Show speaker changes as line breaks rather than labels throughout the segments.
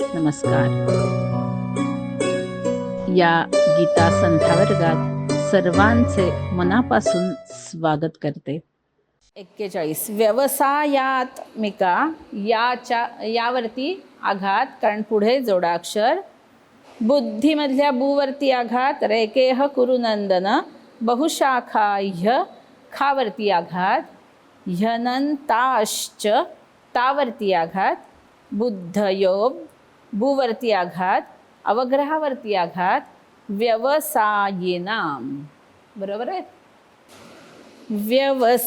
नमस्कार. या गीता संध्या वर्गात सर्वांचे मनापासून स्वागत करते. 41 व्यवसायात्मिका यावरती आघात, कारण पुढे जोडाक्षर. बुद्धीमधल्या बुवरती आघात, रेकेह कुरुनंदन. बहुशाखाह्य खावरती आघात, ह्यनंताश्च तावरती आघात. बुद्धयो भूवरती आघात, अवग्रहावरती आघात. व्यवसायिनाम. बरोबर आहे. व्यवसायात्मिका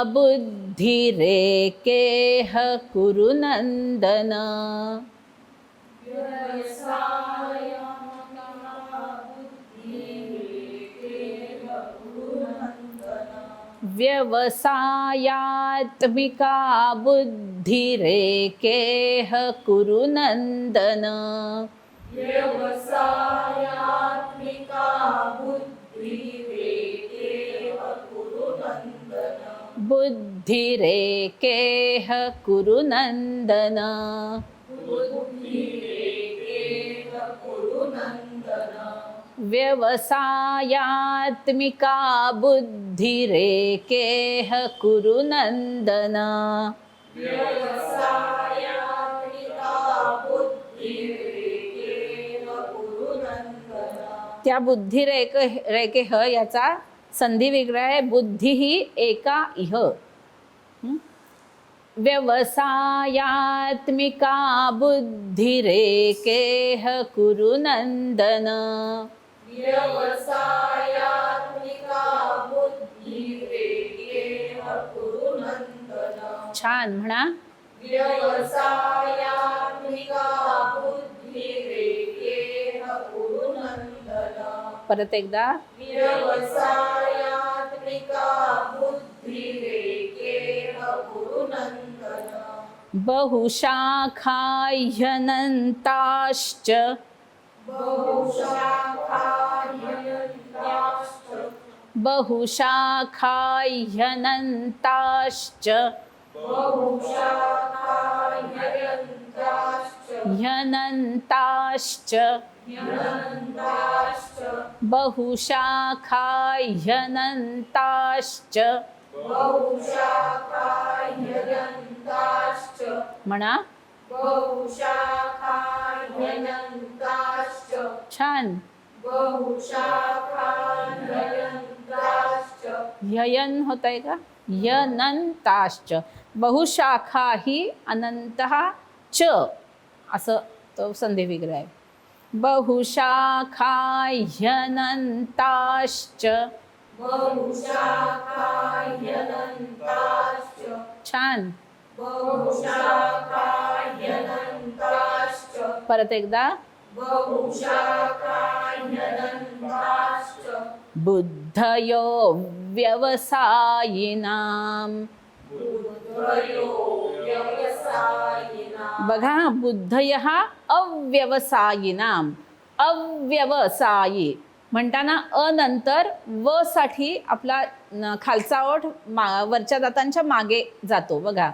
बुद्धिरेकेह कुरुनंदन. व्यवसायात्मिका बुद्धिरेकेह कुरुनंदन.
व्यवसायात्मिका बुद्धिरेकेह कुरुनंदन.
बुद्धिरेकेह कुरुनंदन.
बुद्धिरेकेह कुरुनंदन.
व्यवसायात्मिका बुद्धिरेकेह कुरुनंदन.
व्यवसायात्मिका बुद्धिरेकेह कुरुनंदन.
त्या बुद्धिरेकेह याचा संधी विग्रह आहे बुद्धी ही एका इह. व्यवसायात्मिका बुद्धिरेकेह कुरुनंदन.
व्यवसायात्मिका बुद्धिरेकेह कुरुनंदन.
छान म्हणा.
व्यवसायात्मिका बुद्धिरेकेह कुरुनंदन.
परत एकदा.
व्यवसायात्मिका बुद्धिरेकेह कुरुनंदन.
बहुशाखाह्यनन्ताश्च.
बहुशाखाह्यनन्ताश्च.
बहुशाखाह्यनन्ताश्च.
बहुशाखाह्यनन्ताश्च.
ह्यनन्ताश्च.
ह्यनन्ताश्च.
बहुशाखाह्यनन्ताश्च.
बहुशाखाह्यनन्ताश्च.
म्हणा.
बहुशाखाह्यनन्ताश्च.
छान.
बहुशाखाह्यनन्ताश्च.
ह्ययन होत आहे का. ह्यनन्ताश्च. बहुशाखा ही अनंतः च असं तो संधी विग्रह आहे. बहुशाखाह्यनन्ताश्च.
बहुशाखाह्यनन्ताश्च.
छान.
बहुशाखाह्यनन्ताश्च.
परत एकदा.
बहुशाखाह्यनन्ताश्च.
बुद्धयो व्यवसायिनाम.
बुद्धयो व्यवसायिनाम.
बघा, बुद्धयः अव्यवसायिनाम. अव्यवसायी म्हणताना अनंतर व साठी आपला खालचा ओठ वरच्या दातांच्या मागे जातो. बघा,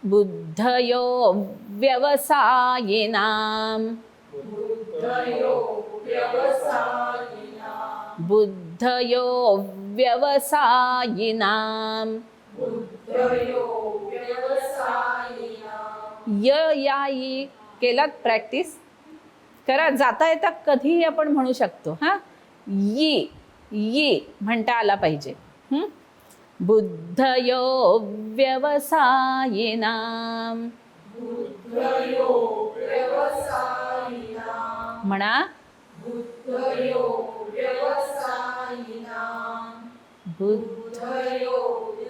बुद्धयो व्यवसायिनाम.
बुद्धयो व्यवसायिनाम.
बुद्धयो व्यवसायिनाम.
बुद्धयो व्यवसायिनाम.
याई केलात प्रॅक्टिस करा. जाता येता कधीही आपण म्हणू शकतो. हां, ये म्हणता आला पाहिजे. बुद्धयो व्यवसायिनाम.
बुद्धयो व्यवसायिनाम.
म्हणा.
बुद्धयो व्यवसायिनाम. बुद्धयो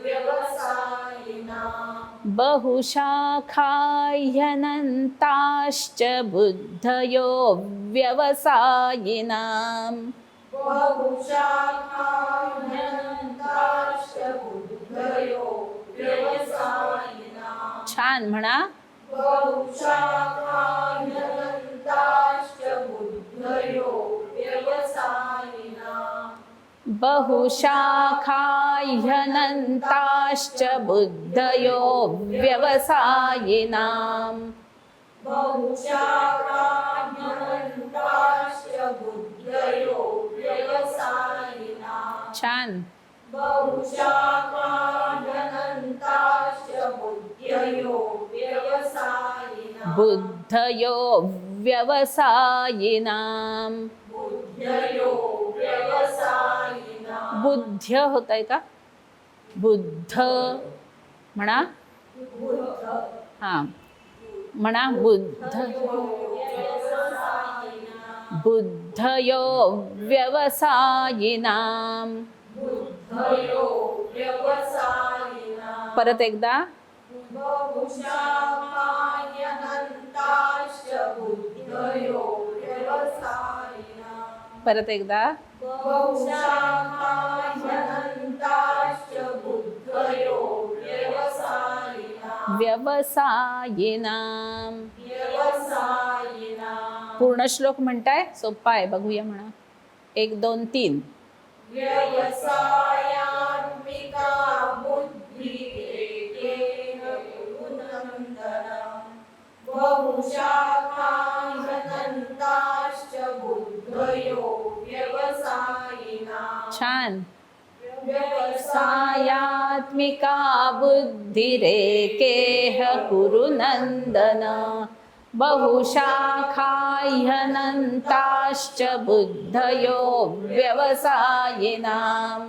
व्यवसायिनाम.
बहुशाखाह्यनन्ताश्च बुद्धयो व्यवसायिनाम.
बहुशाखाह्यनन्ताश्च बुद्धयो व्यवसायिनाम.
छान म्हणा.
बहुशाखाह्यनन्ताश्च बुद्धयो व्यवसायिनाम.
बहुशाखा ह्यनन्ताश्च बुद्धयो व्यवसायिनाम्
बहुशाखान्यनन्ताश्च बुद्धयो व्यवसायिनाम्
छान.
बहुशाखान्यनन्ताश्च बुद्धयो व्यवसायिनाम्
बुद्धयो व्यवसायिनाम्.
बुद्धयो व्यवसायिनाम्
बुद्ध्य होत आहे का? बुद्ध म्हणा. हां म्हणा बुद्ध. बुद्धयो व्यवसायिनाम्.
बुद्धयो व्यवसायिनाम्
परत एकदा.
बहुशाखान्यनन्ताश्च बुद्धयो व्यवसायिनाम्
परत एकदा.
बहुशाखान्यनन्ताश्च बुद्धयो व्यवसायिनाम्
व्यवसायिनाम्.
व्यवसायिनाम्
पूर्ण श्लोक म्हणताय? सोपा आहे, बघूया म्हणा. 1 2 3.
व्यवसायात्मिका बुद्धिरेकेन गुरुनन्दनम् बहुशाखान्यनन्ताश्च बुद्धयो व्यवसायिनाम्
छान.
व्यवसायात्मिका
सायात्मिका बुद्धिरेकेह कुरु नन्दन. बहुशाखा ह्यनन्ताश्च बुद्धयो व्यवसायिनाम्.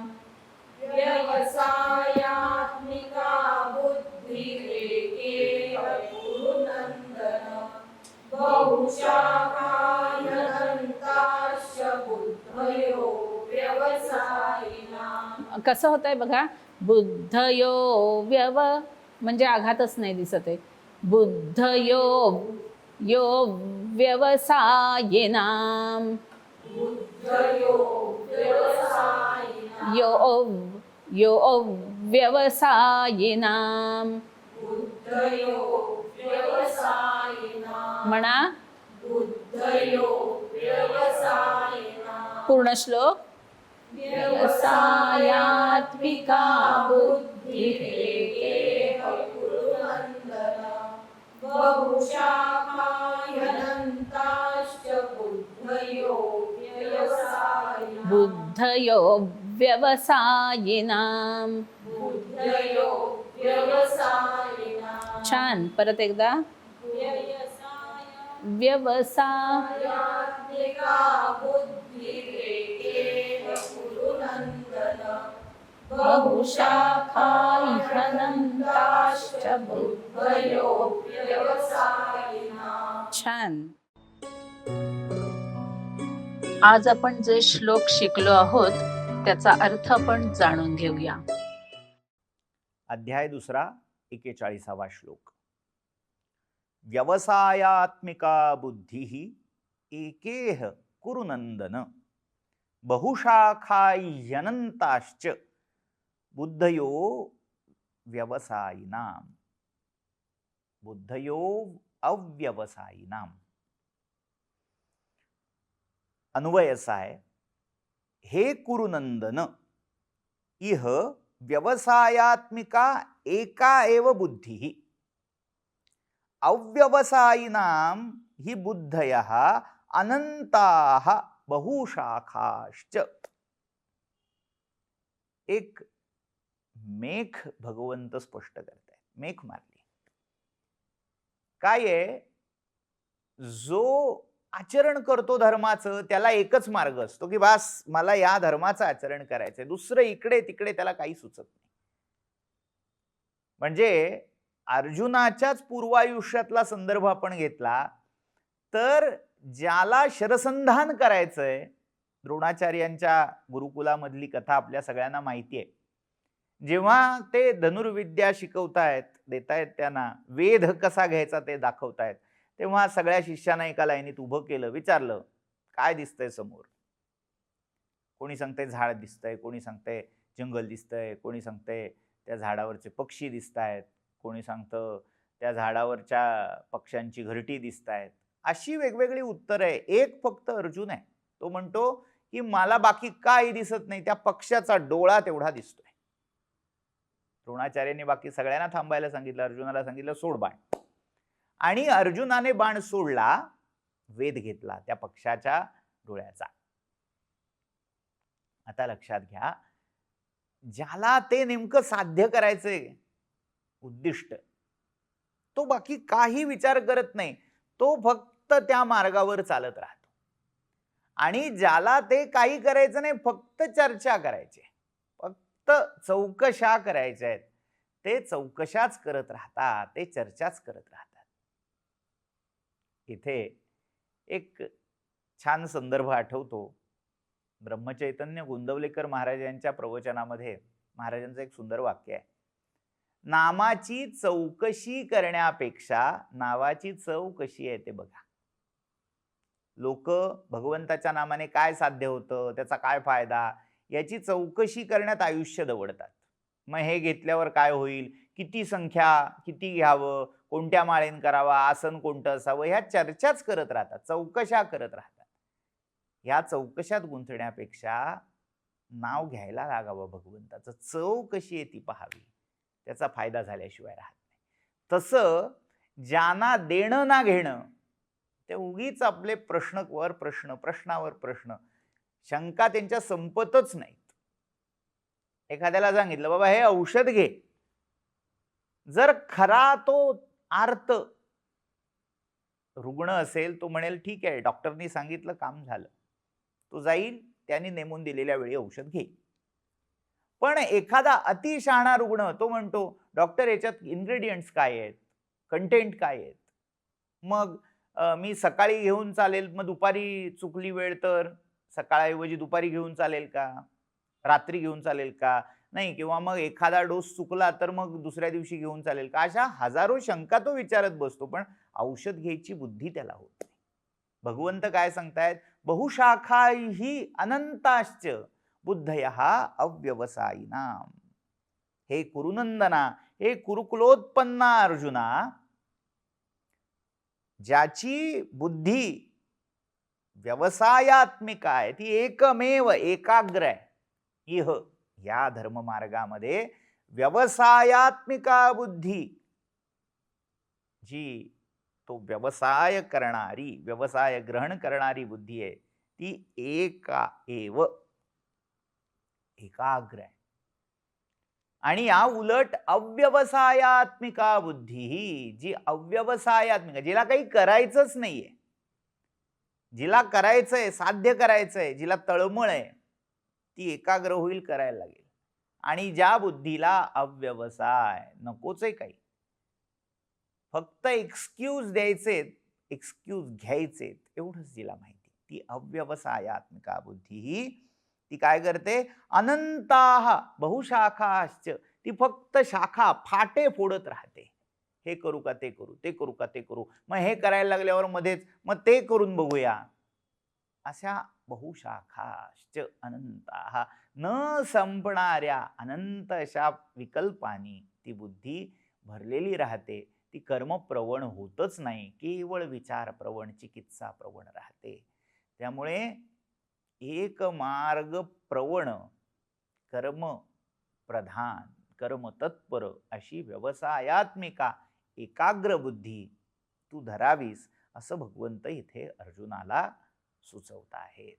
व्यवसायात्मिका बुद्धिरेकेह गुरुनन्दनम् बहुशाखान्यनन्ताश्च बुद्धयो व्यवसायिनाम्
कसं होतंय बघा. बुद्धयो म्हणजे आघातच नाही दिसत आहे. बुद्धयो यो व्यवसायिनाम्.
बुद्धयो व्यवसायिनाम्
यो व्यवसायिनाम्.
बुद्धयो व्यवसायिनाम्
म्हणा.
बुद्धयो व्यवसायिनाम्
पूर्ण श्लोक.
व्यवसायात्मिका बुद्धिरेकेह गुरुनन्दनम् बहुशाखान्यनन्ताश्च बुद्धयो व्यवसायिनाम्
बुद्धयो व्यवसायिनाम्.
बुद्धयो व्यवसायिनाम्
छान. परत एकदा. व्यवसाय
यात्मिका बुद्धिरेकेह गुरुनन्दनम् बहुशाखान्यनन्ताश्च बुद्धयो व्यवसायिनाम्
छान. आज आपण जे श्लोक शिकलो आहोत त्याचा अर्थ आपण जाणून घेऊया.
अध्याय 2 41वा श्लोक. व्यवसायात्मिका बुद्धिः एकेह कुरुनन्दन बहुशाखाह्यनन्ताश्च बुद्धयो व्यवसायिनाम्. बुद्धयो अव्यवसायिनाम्. अन्वय असा आहे, हे कुरुनंदन, इह व्यवसायात्मिका एका एव बुद्धिः अव्यवसायिनां हि बुद्धयः अनंताः बहुशाखाश्च. एक मेख भगवंत स्पष्ट करतायत. मेख मारली. काय आहे, जो आचरण करतो धर्माचं त्याला एकच मार्ग असतो की बस मला या धर्माचं आचरण करायचंय, दुसरं इकडे तिकडे त्याला काही सुचत नाही. म्हणजे अर्जुनाच्याच पूर्वायुष्यातला संदर्भ आपण घेतला तर ज्याला शरसंधान करायचंय, द्रोणाचार्यांच्या गुरुकुलामधली कथा आपल्या सगळ्यांना माहिती आहे. जेव्हा ते धनुर्विद्या शिकवतायत, देतायत त्यांना वेध कसा घ्यायचा ते दाखवतायत, तेव्हा सगळ्या शिष्यांना एका लाईनीत उभं केलं, विचारलं काय दिसतंय समोर. कोणी सांगतंय झाड दिसतंय, कोणी सांगतंय जंगल दिसतंय, कोणी सांगतंय त्या झाडावरचे पक्षी दिसतायत, कोणी सांगतं त्या झाडावरच्या पक्ष्यांची घरटी दिसतायत. अशी वेगवेगळी उत्तर आहे. एक फक्त अर्जुन आहे, तो म्हणतो की मला बाकी काही दिसत नाही, त्या पक्षाचा डोळा तेवढा दिसतोय. द्रोणाचार्यांनी बाकी सगळ्यांना थांबायला सांगितलं, अर्जुनाला सांगितलं सोड बाण. आणि अर्जुनाने बाण सोडला, वेध घेतला त्या पक्षाच्या डोळ्याचा. आता लक्षात घ्या, ज्याला ते नेमकं साध्य करायचंय उद्दिष्ट, तो बाकी काही विचार करत नाही, तो फक्त त्या मार्गावर चालत राहतो. आणि ज्याला ते काही करायचं नाही, फक्त चर्चा करायची, फक्त चौकशा करायच्या आहेत, ते चौकशाच करत राहतात, ते चर्चाच करत राहतात. इथे एक छान संदर्भ आठवतो. ब्रह्मचैतन्य गोंदवलेकर महाराज यांच्या प्रवचनामध्ये महाराजांचं एक सुंदर वाक्य आहे, नामाची चौकशी करण्यापेक्षा नावाची चव कशी आहे ते बघा. लोक भगवंताच्या नामाने काय साध्य होतं, त्याचा काय फायदा, याची चौकशी करण्यात आयुष्य दवडतात. मग हे घेतल्यावर काय होईल, किती संख्या, किती घ्यावं, कोणत्या माळेन करावा, आसन कोणतं असावं, ह्या चर्चाच करत राहतात, चौकशा करत राहतात. ह्या चौकशात गुंतण्यापेक्षा नाव घ्यायला लागावं भगवंताचं, चव कशी आहे ती पाहावी, त्याचा फायदा झाल्याशिवाय राहत नाही. तसं ज्यांना देणं ना घेणं, ते उगीच आपले प्रश्नावर प्रश्न, प्रश्नावर प्रश्न, शंका त्यांच्या संपतच नाहीत. एखाद्याला सांगितलं बाबा हे औषध घे, जर खरा तो आर्त रुग्ण असेल, तो म्हणेल ठीक आहे, डॉक्टरनी सांगितलं काम झालं, तो जाईल, त्यांनी नेमून दिलेल्या वेळी औषध घे. पण एखादा अतिशहाणा रुग्ण, तो म्हणतो डॉक्टर याच्यात इन्ग्रेडियंट्स काय आहेत, कंटेंट काय आहेत, मग मी सकाळी घेऊन चालेल, मग दुपारी चुकली वेळ तर सकाळऐवजी दुपारी घेऊन चालेल का, रात्री घेऊन चालेल का, नाही, किंवा मग एखादा डोस चुकला तर मग दुसऱ्या दिवशी घेऊन चालेल का, अशा हजारो शंका तो विचारत बसतो, पण औषध घ्यायची बुद्धी त्याला होत नाही. भगवंत काय सांगतायत, बहुशाखाही अनंताश्च बुद्धयः अव्यवसायिनाम. हे कुरुनंदना, हे कुरुकुलोत्पन्ना अर्जुना, ज्याची बुद्धी व्यवसायात्मिक आहे, ती एकमेव एकाग्र आहे. इह, या धर्ममार्गामध्ये व्यवसायात्मिका बुद्धी, जी तो व्यवसाय करणारी, व्यवसाय ग्रहण करणारी बुद्धी आहे, ती एकाग्र आहे. आणि या उलट अव्यवसायात्मिका बुद्धी, ही जी अव्यवसायात्मिक, जिला काही करायचंच नाहीये, जिला करायचंय, साध्य करायचंय, जिला तळमळ आहे, ती एकाग्र होईल, करायला लागेल. आणि ज्या बुद्धीला अव्यवसाय नकोच आहे, काही फक्त एक्सक्यूज द्यायचे, एक्सक्यूज घ्यायचे, एवढंच जिला माहिती, ती अव्यवसायात्मिका बुद्धी ही ती काय करते, अनंताः बहुशाखाश्च, ती फक्त शाखा, फाटे फोडत राहते. हे करू का ते करू, ते करू का ते करू, मग हे करायला लागल्यावर मध्येच मग ते करून बघूया, अशा बहुशाखाश्च अनंताः, न संपणाऱ्या अनंत अशा विकल्पांनी ती बुद्धी भरलेली राहते. ती कर्मप्रवण होतच नाही, केवळ विचार प्रवण, चिकित्सा प्रवण राहते. त्यामुळे एक मार्ग प्रवण, कर्म प्रधान, कर्म तत्पर अशी व्यवसायात्मिका एकाग्र बुद्धी तू धरावीस, असं भगवंत इथे अर्जुनाला सुचवत आहेत.